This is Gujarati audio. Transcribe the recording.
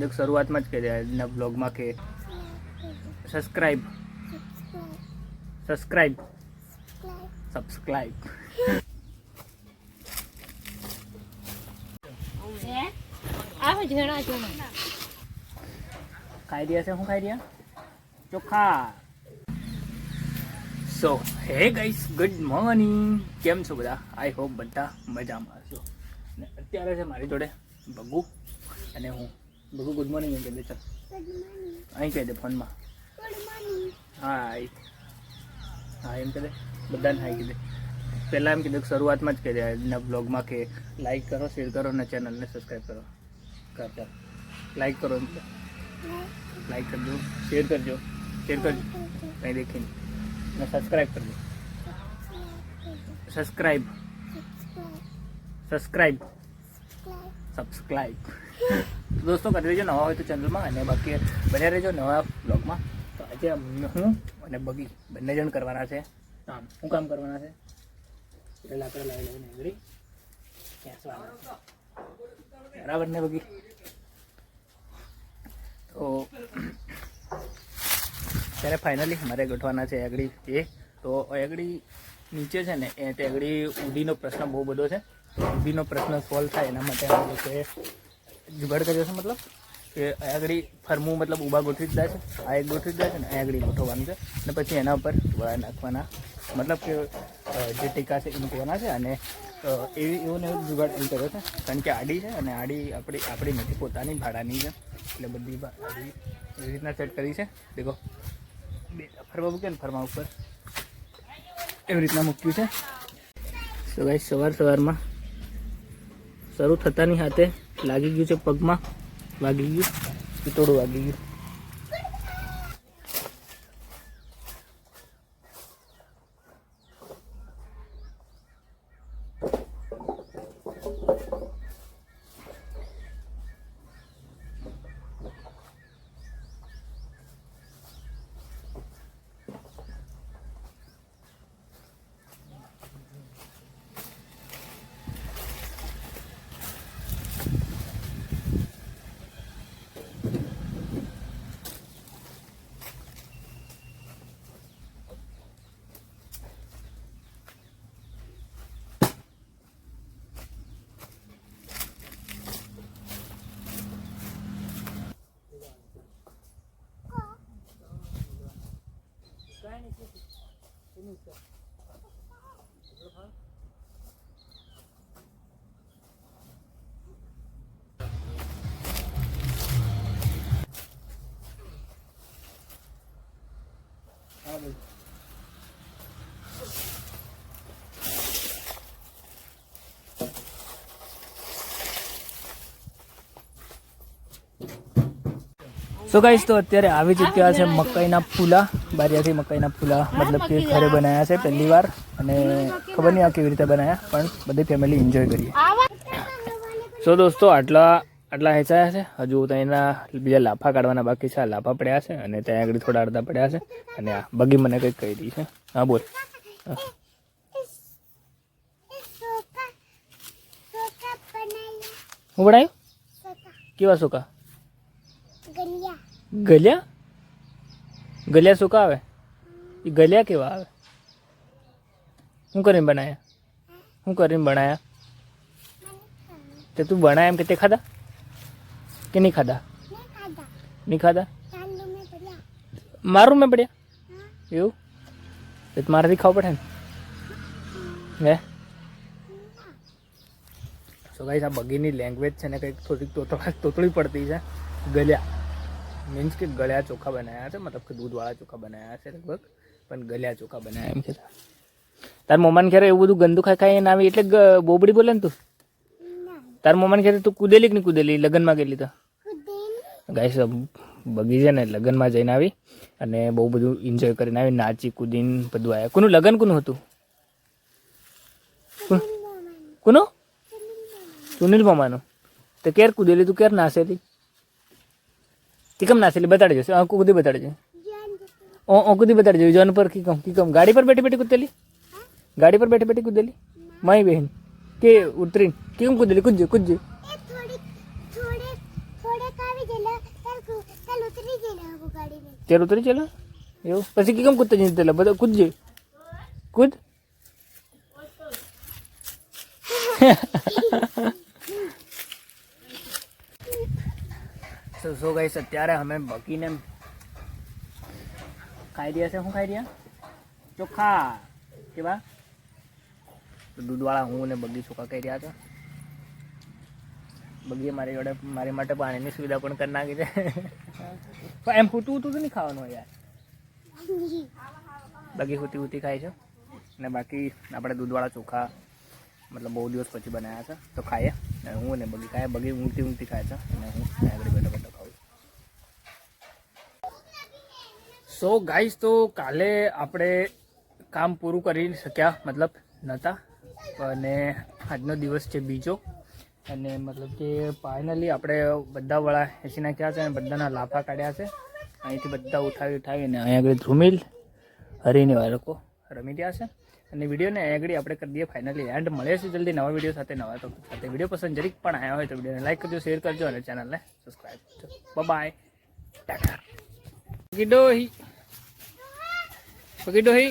देख शुरुआत में ज कही આજના બ્લોગમાં કે સબસ્ક્રાઇબ ખાઈ રહ્યા છે. હું ખાઈ રહ્યા ચોખા. સો હે ગાઈસ, ગુડ મોર્નિંગ. કેમ છો બધા? આઈ હોપ બધા મજામાં છો. ને અત્યારે છે મારી જોડે બગુ અને હું. બગુ ગુડ મોર્નિંગ એમ કહી દે. ચાલ અહીં કહી દે ફોનમાં. હાય હા એમ કહી દે, બધાને હાય કહી દે. પહેલાં એમ કીધું શરૂઆતમાં જ કહી દે આજના બ્લોગમાં કે લાઈક કરો, શેર કરો અને ચેનલને સબસ્ક્રાઈબ કરો. ચાલ લાઈક કરો, એમ લાઈક કરજો, શેર કરજો કંઈ દેખીને, અને સબસ્ક્રાઈબ કરજો. સબસ્ક્રાઈબ દોસ્તો કરી દેજો નવા હોય તો ચેનલમાં, અને બાકી બન્યા રહેજો નવા બ્લોગમાં. તો આજે હું અને બગી બંને જણ કરવાના છે કામ. શું કામ કરવાના છે? એટલે લાકડા લાવી લઈને આગળ ખેંચવાના બરાબર ને બગી? તો ત્યારે ફાઇનલી મારે ગોઠવાના છે આગળ એ. તો આગળ નીચે છે ને એ તે આગળ ઊંડીનો પ્રશ્ન બહુ બધો છે. ઊંડીનો પ્રશ્ન સોલ્વ થાય એના માટે અમે લોકોએ જુગાડ કર્યો છે. મતલબ કે આગળ ફરમું મતલબ ઊભા ગોઠવી જ જાય છે, આ એક ગોઠવી જ જાય છે ને આગળ ગોઠવવાનું છે, અને પછી એના ઉપર નાખવાના, મતલબ કે જે ટીકા છે એ મૂકવાના છે. અને એવો ને એવો જુગાડ એમ કર્યો છે, કારણ કે આડી છે અને આડી આપણી નથી, પોતાની ભાડાની છે, એટલે બધી આડી એવી રીતના સેટ કરી છે. દેખો બે ફરવા મૂકે ને ફરવા ઉપર એવી રીતના મૂક્યું છે. તો ગાઈસ સવારમાં શરૂ થતાની હાથે લાગી ગયું છે પગમાં, વાગી ગયું, પિતોડું વાગી ગયું. સો ગાઈસ, તો અત્યારે આવી ચૂક્યા છે મકાઈના ફૂલા. બારિયાથી મકાઈના ફૂલા મતલબ કે ઘરે બનાવ્યા છે પહેલી વાર, અને ખબર નહીં આ કેવી રીતે બનાવ્યા, પણ બધી ફેમિલી એન્જોય કરીએ. સો દોસ્તો આટલા હેંચાયા છે. હજુ તો એના બીજા લાફા કાઢવાના બાકી છે. આ લાફા પડ્યા છે અને ત્યાં આગળ થોડા અડધા પડ્યા છે. અને આ બગી મને કંઈક કહી રહી છે. હા બોલ. હું બનાવ્યું? કેવા સુકા? ગલિયા સુકા આવે? એ ગલિયા કેવા આવે? શું કરીને બનાયા? તે તું બનાયા એમ કે તે ખાધા કે નહીં ખાધા? નહીં ખાધા? મારું મેં પડ્યા એવું? તો મારાથી ખાવું પડે ને. હે સો ગાઈસ, આ બગીની લેંગ્વેજ છે ને કંઈક થોડીક તોતળી પડતી છે. ગલ્યા મીન્સ કે ગળ્યા ચોખા બનાવ્યા છે, મતલબ કે દૂધવાળા ચોખા બનાવ્યા છે લગભગ, પણ ગલ્યા ચોખા બનાવ્યા એમ કહેતા. તાર મમ્માને ઘરે એવું બધું ગંદુ ખાઈ ના આવી એટલે બોબડી બોલે ને તું? તાર મમ્માને ઘરે તું કૂદેલી કે નહીં કૂદેલી? લગ્નમાં ગયેલી તો ગાઈસ બગી છે ને લગ્નમાં જઈને આવી અને બહુ બધું એન્જોય કરીને આવી, નાચી કૂદીને બધું આવ્યા. કોનું લગ્ન કોનું હતું? કોનું? સુનિલ મામાનું. તો ક્યારે કૂદેલી તું? ક્યારે નાસેલી? તે કેમ નાસેલી? બતાડજો. કૂદી બતાડજો. કૂદી બતાડજો. જોન પર કીકમ ગાડી પર બેઠી કૂદેલી? ગાડી પર બેઠી કૂદેલી? માઈ બહેન કે ઉતરીને કેમ કૂદેલી? કૂદજો. થોડે આવી ગયેલા તેર ઉતરી ચાલો એવું પછી કેમ કૂદતા જઈને પેલા બધા કૂદજે કૂદ સો ગાઈસ અત્યારે અમે બગીને ખાઈ રહ્યા છે. શું ખાઈ રહ્યા? ચોખા કેવા દૂધવાળા. હું ને બગી ચોખા ખાઈ રહ્યા હતા. બગીએ મારી જોડે મારી માટે પાણીની સુવિધા પણ કરી નાખી છે. એમ ફૂટું તો નહીં ખાવાનું હોય યાર. બગી હુતી હુતી ખાય છે ને બાકી આપણે દૂધવાળા ચોખા મતલબ બહુ દિવસ પછી બનાવ્યા છે તો ખાઈએ. હું ને બગી ખાય. બગી ઊંઘતી ઊંઘતી ખાય છે અને હું આગળ બેઠો બેઠો ખાઉં. સો ગાઈસ તો કાલે આપણે કામ પૂરું કરી શક્યા મતલબ નહોતા અને આજનો દિવસ છે બીજો અને મતલબ કે ફાઇનલી આપણે બધા વડા એસી નાખ્યા છે અને બધાના લાફા કાઢ્યા છે. અહીંથી બધા ઉઠાવી અને અહીંયા આગળ ધ્રુમિલ હરીને લોકો રમી રહ્યા છે અને વિડીયોને અહીંયા આગળ આપણે કરી દઈએ ફાઇનલી એન્ડ. મળે છે જલ્દી નવા વિડીયો સાથે નવા ટોપિક સાથે. વિડીયો પસંદ જરીક પણ આવ્યા હોય તો વિડીયોને લાઈક કરજો, શેર કરજો અને ચેનલને સબસ્ક્રાઈબ કરજો. બાય ટાટા. પકીડોહી